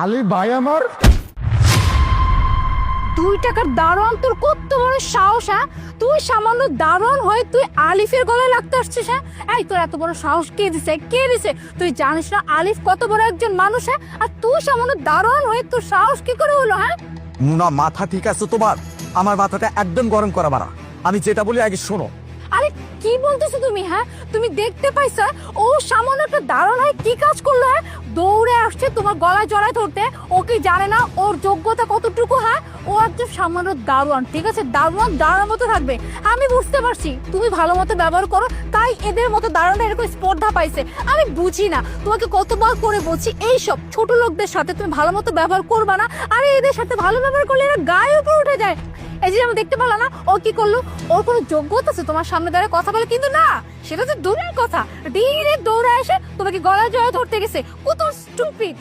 আলী ভাই আমার 2 টাকার দারোয়ান, তোর কত বড় সাহস হ্যাঁ? তুই সামান্য দারোয়ান হয়ে তুই আলিফের গলায় লাগতে আসছিস হ্যাঁ? এই তোর এত বড় সাহস কে দিছে, কে দিছে? তুই জানিস না আলিফ কত বড় একজন মানুষ হ্যাঁ? আর তুই সামান্য দারোয়ান হয়ে তোর সাহস কি করে হলো হ্যাঁ? মুনা, মাথা ঠিক আছে তোমার? আমার মাথাটা একদম গরম করা বাড়া। আমি যেটা বলি আগে শোনো। আরে কি বলতেছো তুমি হ্যাঁ? তুমি দেখতে পাইছা ও সামান্য একটা দারোয়ান হয়ে কি কাজ করলো হ্যাঁ? দৌড়ে আসছে তোমার গলায় জড়ায় ধরতে। ও কি জানে না ওর যোগ্যতা কতটুকু হ্যাঁ? ও একজন সামান্য দারোয়ান, ঠিক আছে? দারোয়ান দাঁড়ার মতো থাকবে। আমি বুঝতে পারছি তুমি ভালো মতো ব্যবহার করো, তাই এদের মতো দারোয়ান এরকম স্পর্ধা পাইছে। আমি বুঝি না তোমাকে কতবার করে বলছি এইসব ছোট লোকদের সাথে তুমি ভালো মতো ব্যবহার করবা না। আরে এদের সাথে ভালো ব্যবহার করলে এরা গায়ে উপরে উঠে যায়। এই যে আমি দেখতে পেলাম না ও কি করলো? ওর কোনো যোগ্যতা আছে তোমার সামনে দাঁড়িয়ে কথা বলে? কিন্তু না, সেটা তো দূরের কথা, ডিরেক্ট দৌড়ে এসে তোমাকে গলায় জড়িয়ে ধরতে গেছে। কত স্টুপিড!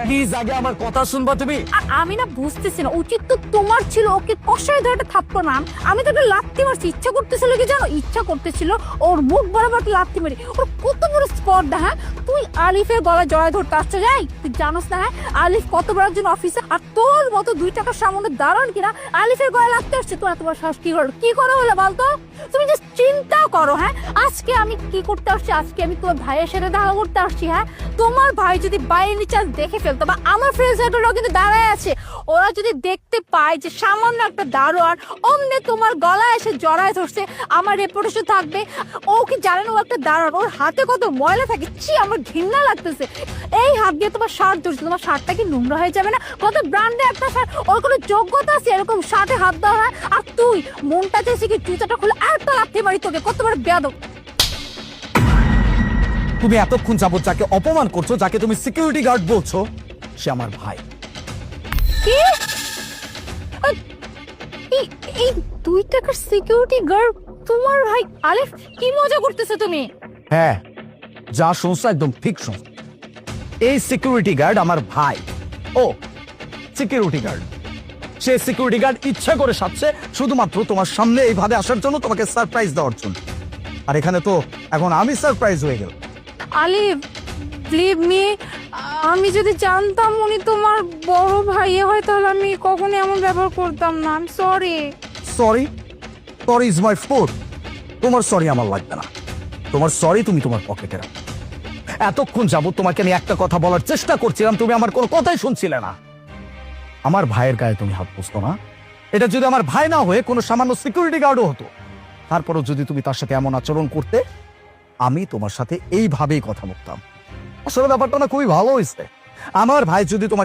প্লিজ আগে আমার কথা শুনবা তুমি। আমি না বুঝতেছি না, উচিত তো তোমার ছিল ওকে কষায় ধরে একটা থাপ্পড় মার। আমি তো একটা লাত্তি মারছি, ইচ্ছা করতেছিল কি জানো? ইচ্ছা করতেছিল ওর মুখ বরাবর একটা লাত্তি মারি। ওর কত বড় স্পর্ধা হ্যাঁ? তুই আলিফের গলায় জড়ায় ধরতে আসছো? যাই তুই জানোস না হ্যাঁ আলিফ কত বড় একজন অফিসার, আর তোর মতো 2 টাকার সামনে দাঁড়ান কিনা আলিফের গলায় লাগতে আসছে। তোর এত বড় সাহস কি করো? কি করো বলে বলতো? তুমি জাস্ট চিন্তা করো হ্যাঁ, আজকে আমি কি করতে আসছি? আজকে আমি তোমার ভাইয়ের সাথে দেখা করতে আসছি হ্যাঁ? তোমার ভাই যদি বাইরে চান্স দেখে ফেলতো, বা আমার ফ্রেন্ড সার্কেলরাও কিন্তু দাঁড়ায় আছে, ওরা যদি দেখতে পায় যে সামান্য একটা দারোয়ান অমনে তোমার গলায় এসে জড়ায় ধরছে, আমার রেপুটেশন থাকবে। ও কি জানে না ও একটা দারোয়ান? ওর হাতে কত ময়লা থাকে, ছি আমার ঘৃণা লাগতেছে। এই হাত দিয়ে তোমার শার্ট ধরছে, তোমার শার্টটা কি নোংরা হয়ে যাবে না? কত ব্র্যান্ডে একটা শার্ট, ওর কোনো যোগ্যতা আছে এরকম শার্টে হাত দেওয়া হয়? আর তুই মনটা চেয়েছি কি জুতাটা খুলে আর একটা লাথি মারি তোকে। কত বড় বেয়াদব! তুমি এতক্ষণ যাবত যাকে অপমান করছো, যাকে তুমি সিকিউরিটি গার্ড বলছো, সে আমার ভাই। কি? এই 2 টাকার সিকিউরিটি গার্ড তোমার ভাই আলিফ? কি মজা করতেছো তুমি? হ্যাঁ, যা শুনছো একদম ঠিক শুনছো। এই সিকিউরিটি গার্ড আমার ভাই। ও সিকিউরিটি গার্ড, সে সিকিউরিটি গার্ড ইচ্ছা করে সাজছে শুধুমাত্র তোমার সামনে এইভাবে আসার জন্য, তোমাকে সারপ্রাইজ দেওয়ার জন্য। আর এখানে তো এখন আমি সারপ্রাইজ হয়ে গেল। আলিফ লিভ মি। আমি যদি জানতাম উনি তোমার বড় ভাই হয় তাহলে আমি কখনো এমন ব্যবহার করতাম না। I am sorry. Sorry? Sorry is my food. তোমার সরি আমার লাগবে না। তোমার সরি তুমি তোমার পকেটে রাখো। এতক্ষণ যাবো তোমাকে আমি একটা কথা বলার চেষ্টা করছিলাম, তুমি আমার কোনো কথাই শুনছিলে না। আমার ভাইয়ের গায়ে তুমি হাত পুষতো না। এটা যদি আমার ভাই না হয়ে কোনো সামান্য সিকিউরিটি গার্ডও হতো, তারপরও যদি তুমি তার সাথে এমন আচরণ করতে, আমি তোমার সাথে এইভাবেই কথা বলতাম। আসলে ব্যাপারটা না খুবই ভালো হয়েছে। আমার ভাই যদি তোমাকে